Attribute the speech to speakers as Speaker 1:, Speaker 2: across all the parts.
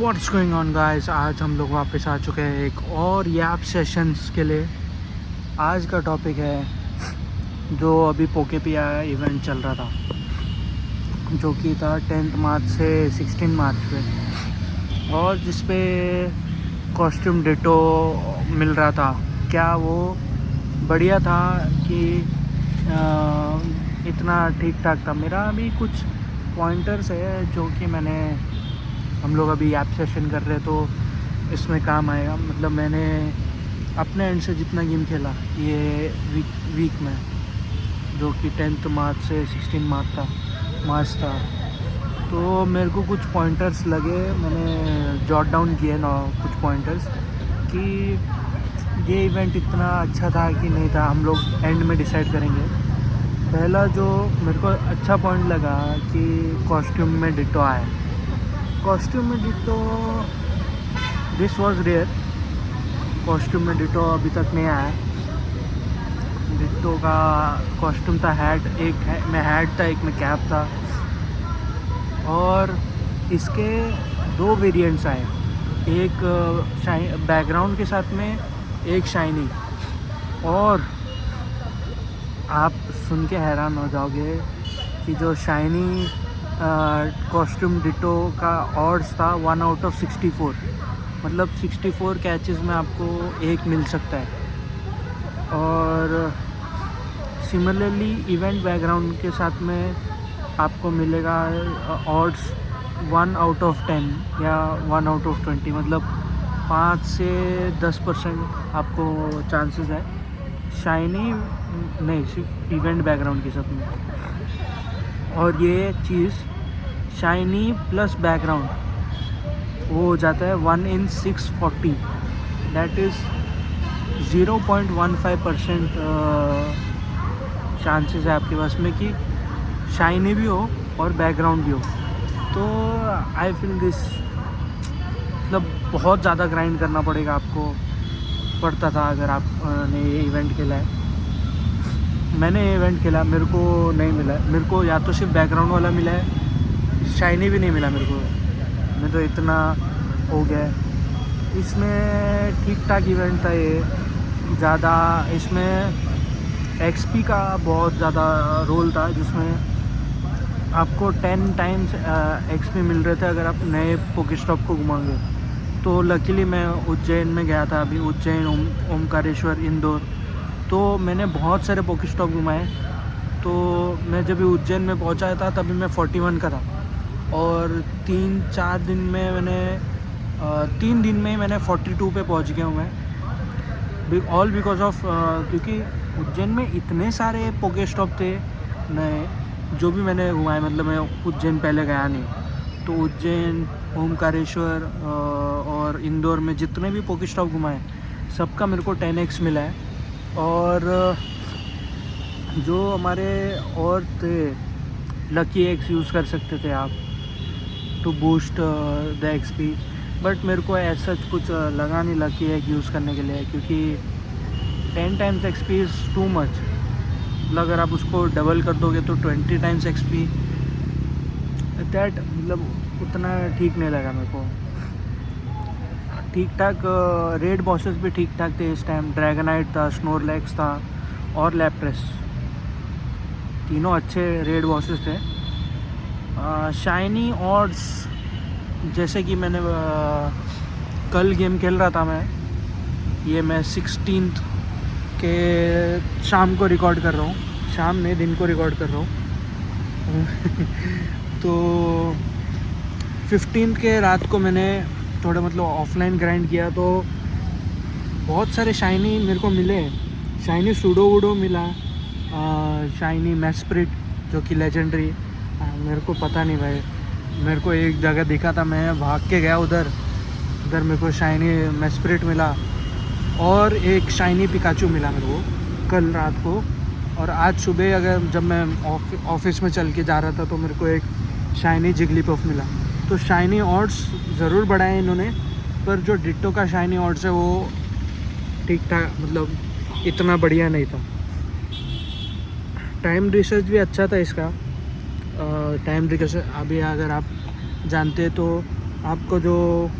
Speaker 1: What's going on guys, आज हम लोग वापस आ चुके हैं एक और याप सेशंस के लिए। आज का टॉपिक है जो अभी पोकेपिया इवेंट चल रहा था, जो कि था 10 मार्च से 16 मार्च पे, और जिस पे कॉस्ट्यूम डिटो मिल रहा था। क्या वो बढ़िया था कि इतना ठीक ठाक था? मेरा अभी कुछ पॉइंटर्स है जो कि हम लोग अभी ऐप सेशन कर रहे हैं, तो इसमें काम आएगा। मतलब मैंने अपने एंड से जितना गेम खेला ये वीक में, जो कि 10 मार्च से 16 मार्च था, तो मेरे को कुछ पॉइंटर्स लगे। मैंने जॉट डाउन किए ना कुछ पॉइंटर्स कि ये इवेंट इतना अच्छा था कि नहीं था। हम लोग एंड में डिसाइड करेंगे। पहला जो मेरे को अच्छा पॉइंट लगा कि कॉस्ट्यूम में डिटो आया। कॉस्ट्यूम में ditto, this was rare. Costume में डिटो अभी तक नहीं आया। डिटो का कॉस्ट्यूम था हैट, एक में हैट था, एक में कैप था, और इसके दो वेरिएंट्स आए। एक बैकग्राउंड के साथ में, एक शाइनी। और आप सुन के हैरान हो जाओगे कि जो शाइनी कॉस्ट्यूम डिटो का ऑड्स था 1 आउट ऑफ 64। मतलब 64 कैचेस में आपको एक मिल सकता है। और सिमिलरली इवेंट बैकग्राउंड के साथ में आपको मिलेगा ऑड्स 1 आउट ऑफ 10 या 1 आउट ऑफ 20। मतलब 5 से 10% आपको चांसेस है। शाइनी नहीं, सिर्फ इवेंट बैकग्राउंड के साथ में। और ये चीज़ शाइनी प्लस बैकग्राउंड वो हो जाता है 1 in 640। दैट इज़ 0.15% चांसेस है आपके पास में कि शाइनी भी हो और बैकग्राउंड भी हो। तो आई फील दिस, मतलब बहुत ज़्यादा ग्राइंड करना पड़ेगा आपको, पड़ता था अगर आपने ये इवेंट खेला है। मैंने ये इवेंट खेला, मेरे को नहीं मिला। मेरे को या तो सिर्फ बैकग्राउंड वाला मिला है, शाइनी भी नहीं मिला मेरे को। मैं तो इतना हो गया। इसमें ठीक ठाक इवेंट था ये। ज़्यादा इसमें एक्सपी का बहुत ज़्यादा रोल था, जिसमें आपको 10 टाइम्स एक्सपी मिल रहे थे अगर आप नए पोकेस्टॉप को घुमाओगे। तो लकीली मैं उज्जैन में गया था अभी, उज्जैन, ओमकारेश्वर, इंदौर। तो मैंने बहुत सारे पोकेस्टॉप घुमाए। तो मैं जब उज्जैन में पहुंचा था तभी मैं 41 का था, और 3-4 दिन में मैंने 3 दिन में ही मैंने 42 पे पहुंच गया हूँ मैं। ऑल बिकॉज ऑफ क्योंकि उज्जैन में इतने सारे पोकेस्टॉप थे नए जो भी मैंने घुमाए। मतलब मैं उज्जैन पहले गया नहीं, तो उज्जैन, ओमकारेश्वर और इंदौर में जितने भी पोकेस्टॉप घुमाए सबका मेरे को 10x मिला है। और जो हमारे और थे, लकी एक्स यूज़ कर सकते थे आप to boost the XP, but मेरे को ऐसा कुछ लगा नहीं लकी एक्स यूज़ करने के लिए, क्योंकि 10 times XP is too much. अगर आप उसको डबल कर दोगे तो 20 टाइम्स एक्सपी, दैट मतलब उतना ठीक नहीं लगा मेरे को। ठीक ठाक रेड बॉसेस भी ठीक ठाक थे इस टाइम। ड्रैगनाइट था, स्नोरलैक्स था और लैप्रेस, तीनों अच्छे रेड बॉसेस थे। शाइनी ऑड्स, जैसे कि मैंने कल गेम खेल रहा था मैं 16th के शाम को रिकॉर्ड कर रहा हूँ। शाम में दिन को रिकॉर्ड कर रहा हूँ तो 15th के रात को मैंने थोड़ा मतलब ऑफलाइन ग्राइंड किया, तो बहुत सारे शाइनी मेरे को मिले। शाइनी सूडो वूडो मिला, शाइनी मैस्प्रिट जो कि लेजेंडरी। मेरे को पता नहीं भाई, मेरे को एक जगह दिखा था, मैं भाग के गया उधर मेरे को शाइनी मैस्प्रिट मिला, और एक शाइनी पिकाचू मिला मेरे को कल रात को। और आज सुबह जब मैं ऑफिस में चल के जा रहा था तो मेरे को एक शाइनी जिगलीपफ मिला। तो शाइनी ऑड्स ज़रूर बढ़ाए इन्होंने, पर जो डिट्टो का शाइनी ऑड्स है वो ठीक ठाक, मतलब इतना बढ़िया नहीं था। टाइम रिसर्च भी अच्छा था इसका। टाइम रिसर्च अभी अगर आप जानते हैं तो आपको जो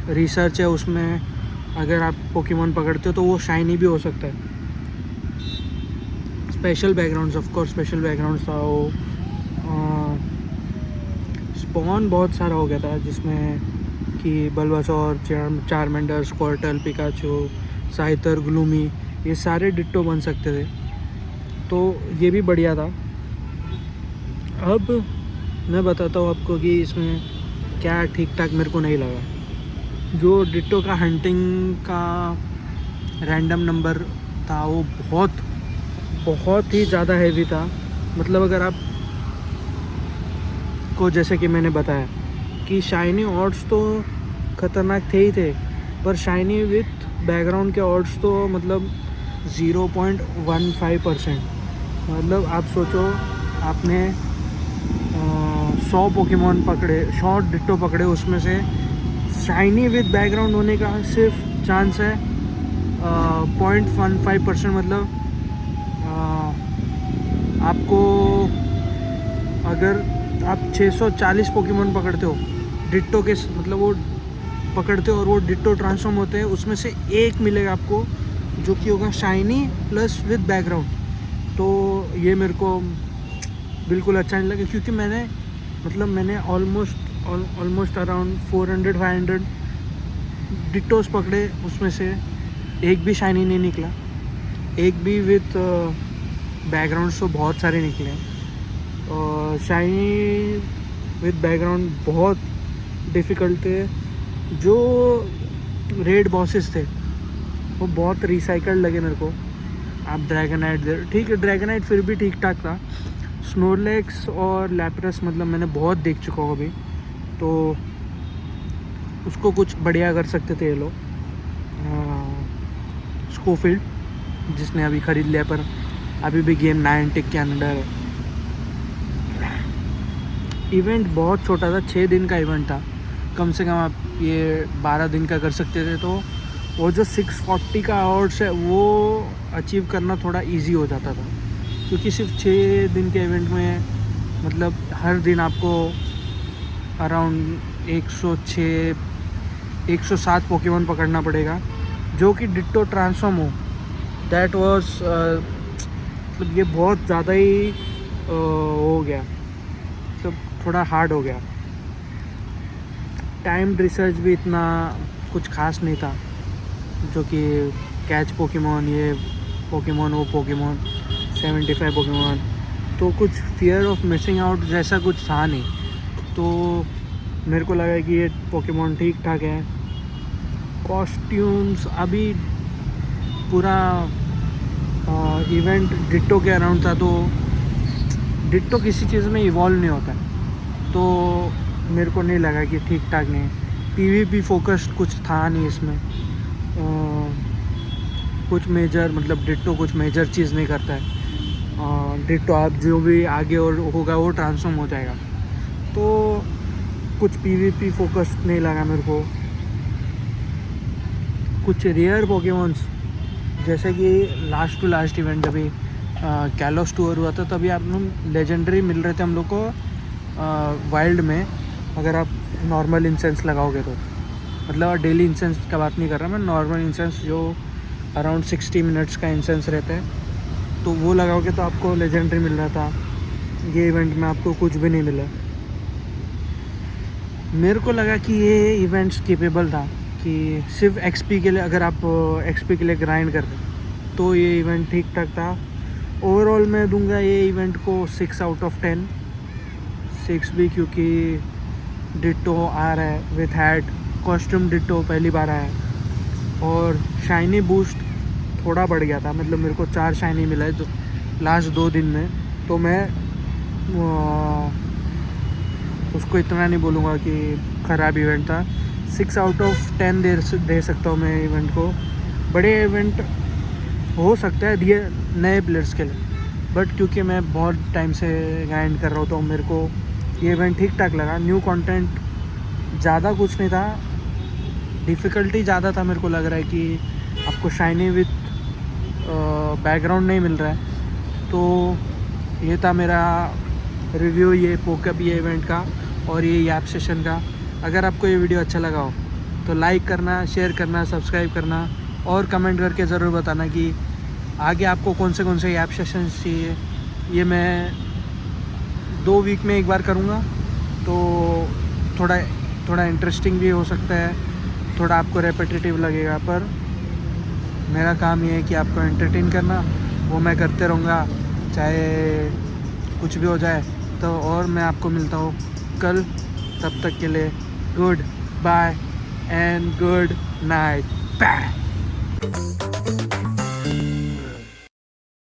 Speaker 1: रिसर्च है उसमें अगर आप पोकेमॉन पकड़ते हो तो वो शाइनी भी हो सकता है। Special backgrounds, of course special backgrounds था वो। स्पॉन बहुत सारा हो गया था जिसमें कि बल्बासोर, चारमेंडर, स्क्वार्टल, पिकाचू, साइतर, ग्लूमी, ये सारे डिट्टो बन सकते थे, तो ये भी बढ़िया था। अब मैं बताता हूँ आपको कि इसमें क्या ठीक ठाक मेरे को नहीं लगा। जो डिट्टो का हंटिंग का रैंडम नंबर था वो बहुत ही ज़्यादा हैवी था। मतलब अगर आप को, जैसे कि मैंने बताया कि शाइनी ऑड्स तो ख़तरनाक थे ही थे, पर शाइनी विथ बैकग्राउंड के ऑड्स तो मतलब 0.15%। मतलब आप सोचो, आपने 100 पोकेमॉन पकड़े, 100 डिट्टो पकड़े, उसमें से शाइनी विद बैकग्राउंड होने का सिर्फ चांस है 0.15%। मतलब आपको अगर आप 640 पोकेमॉन पकड़ते हो डिट्टो के, मतलब वो पकड़ते हो और वो डिट्टो ट्रांसफॉर्म होते हैं, उसमें से एक मिलेगा आपको जो कि होगा शाइनी प्लस विद बैकग्राउंड। तो ये मेरे को बिल्कुल अच्छा नहीं लगा, क्योंकि मैंने ऑलमोस्ट अराउंड 400-500 डिट्टोस पकड़े, उसमें से एक भी शाइनी नहीं निकला, एक भी विथ बैकग्राउंड तो बहुत सारे निकले। और शाइनी विद बैकग्राउंड बहुत डिफ़िकल्ट थे। जो रेड बॉसेस थे वो बहुत रिसाइकल्ड लगे मेरे को। आप ड्रैगनाइट, ठीक है, ड्रैगनाइट फिर भी ठीक ठाक था। स्नोरलैक्स और लैप्रेस मतलब मैंने बहुत देख चुका हूँ अभी, तो उसको कुछ बढ़िया कर सकते थे ये लोग। स्कोफील्ड जिसने अभी ख़रीद लिया, पर अभी भी गेम नाइनटिक के अंदर है। इवेंट बहुत छोटा था, 6 दिन का इवेंट था। कम से कम आप ये 12 दिन का कर सकते थे, तो वो जो 640 का अवार्ड्स है वो अचीव करना थोड़ा इजी हो जाता था, क्योंकि सिर्फ 6 दिन के इवेंट में मतलब हर दिन आपको अराउंड 107 पोकेमॉन पकड़ना पड़ेगा जो कि डिट्टो ट्रांसफॉर्म हो। दैट वाज मतलब ये बहुत ज़्यादा ही हो गया, तो थोड़ा हार्ड हो गया। टाइम रिसर्च भी इतना कुछ खास नहीं था, जो कि कैच पोकेमॉन, ये पोकेमॉन, वो पोकेमॉन, 75 पोकेमॉन, तो कुछ फियर ऑफ मिसिंग आउट जैसा कुछ था नहीं। तो मेरे को लगा कि ये पोकेमॉन ठीक ठाक है। कॉस्ट्यूम्स अभी पूरा इवेंट डिट्टो के अराउंड था, तो डिट्टो किसी चीज़ में इवॉल्व नहीं होता, तो मेरे को नहीं लगा कि ठीक ठाक नहीं। पीवीपी फोकस्ड कुछ था नहीं इसमें। कुछ मेजर मतलब डिट्टो कुछ मेजर चीज़ नहीं करता है। डिट्टो आप जो भी आगे और होगा वो ट्रांसफॉर्म हो जाएगा, तो कुछ पीवीपी फोकस्ड नहीं लगा मेरे को। कुछ रेयर पोकेमॉन्स जैसे कि लास्ट टू लास्ट इवेंट अभी कैलोस टूर हुआ था, तभी आप लोग लेजेंडरी मिल रहे थे हम लोग को वाइल्ड में, अगर आप नॉर्मल इंसेंस लगाओगे तो। मतलब डेली इंसेंस का बात नहीं कर रहा मैं, नॉर्मल इंसेंस जो अराउंड 60 मिनट्स का इंसेंस रहता है, तो वो लगाओगे तो आपको लेजेंडरी मिल रहा था। ये इवेंट में आपको कुछ भी नहीं मिला। मेरे को लगा कि ये इवेंट्स केपेबल था कि सिर्फ एक्सपी के लिए, अगर आप एक्सपी के लिए ग्राइंड कर रहे तो ये इवेंट ठीक ठाक था। ओवरऑल मैं दूंगा ये इवेंट को 6 आउट ऑफ 10। 6 भी क्योंकि डिट्टो आ रहा है विथ हैट, कॉस्ट्यूम डिट्टो पहली बार आया है, और शाइनी बूस्ट थोड़ा बढ़ गया था। मतलब मेरे को 4 शाइनी मिला है तो लास्ट 2 दिन में, तो मैं उसको इतना नहीं बोलूँगा कि ख़राब इवेंट था। 6 आउट ऑफ 10 दे सकता हूँ मैं इवेंट को। बड़े इवेंट हो सकता है दिए नए प्लेयर्स के लिए, बट क्योंकि मैं बहुत टाइम से ग्राइंड कर रहा हूँ तो मेरे को ये इवेंट ठीक ठाक लगा। न्यू कंटेंट ज़्यादा कुछ नहीं था, डिफ़िकल्टी ज़्यादा था। मेरे को लग रहा है कि आपको शाइनी विथ बैकग्राउंड नहीं मिल रहा है। तो ये था मेरा रिव्यू ये पोकअप ये इवेंट का और ये याप सेशन का। अगर आपको ये वीडियो अच्छा लगा हो तो लाइक करना, शेयर करना, सब्सक्राइब करना और कमेंट करके ज़रूर बताना कि आगे आपको कौन से ऐप सेशंस चाहिए। ये मैं 2 वीक में एक बार करूँगा, तो थोड़ा इंटरेस्टिंग भी हो सकता है, थोड़ा आपको रेपिटेटिव लगेगा, पर मेरा काम ये है कि आपको एंटरटेन करना, वो मैं करते रहूँगा चाहे कुछ भी हो जाए। तो और मैं आपको मिलता हूँ कल, तब तक के लिए good bye and good night.